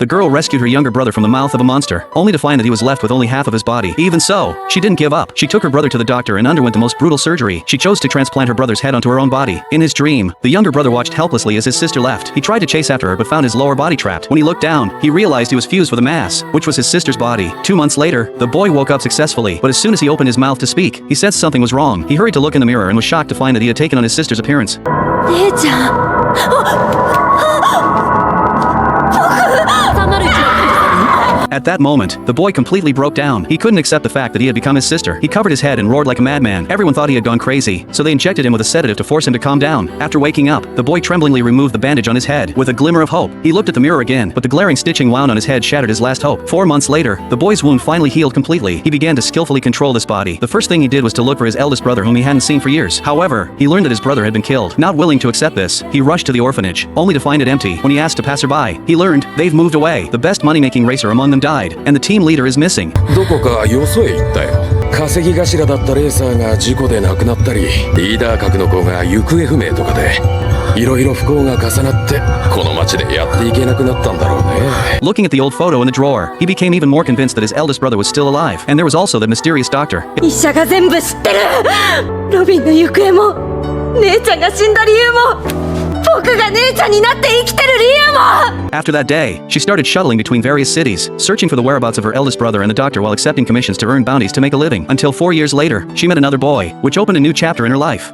The girl rescued her younger brother from the mouth of a monster, only to find that he was left with only half of his body. Even so, she didn't give up. She took her brother to the doctor and underwent the most brutal surgery. She chose to transplant her brother's head onto her own body. In his dream, the younger brother watched helplessly as his sister left. He tried to chase after her but found his lower body trapped. When he looked down, he realized he was fused with a mass, which was his sister's body. 2 months later, the boy woke up successfully, but as soon as he opened his mouth to speak, he sensed something was wrong. He hurried to look in the mirror and was shocked to find that he had taken on his sister's appearance. 姉ちゃん。At that moment, the boy completely broke down. He couldn't accept the fact that he had become his sister. He covered his head and roared like a madman. Everyone thought he had gone crazy, so they injected him with a sedative to force him to calm down. After waking up, the boy tremblingly removed the bandage on his head. With a glimmer of hope, he looked at the mirror again, but the glaring stitching wound on his head shattered his last hope. 4 months later, the boy's wound finally healed completely. He began to skillfully control this body. The first thing he did was to look for his eldest brother whom he hadn't seen for years. However, he learned that his brother had been killed. Not willing to accept this, he rushed to the orphanage, only to find it empty. When he asked a passerby, he learned they've moved away. The best money-making racer among them died, and the team leader is missing. どこかよそへ行ったよ。稼ぎ頭だったレーサーが事故で亡くなったり、リーダー格の子が行方不明とかで、いろいろ不幸が重なって、この街でやっていけなくなったんだろうね。Looking at the old photo in the drawer, he became even more convinced that his eldest brother was still alive, and there was also the mysterious doctor. 医者が全部知ってる。ロビンの行方も、姉ちゃんが死んだ理由も。僕が姉ちゃんになって生きてる理由も After that day, she started shuttling between various cities, searching for the whereabouts of her eldest brother and the doctor while accepting commissions to earn bounties to make a living. Until 4 years later, she met another boy, which opened a new chapter in her life.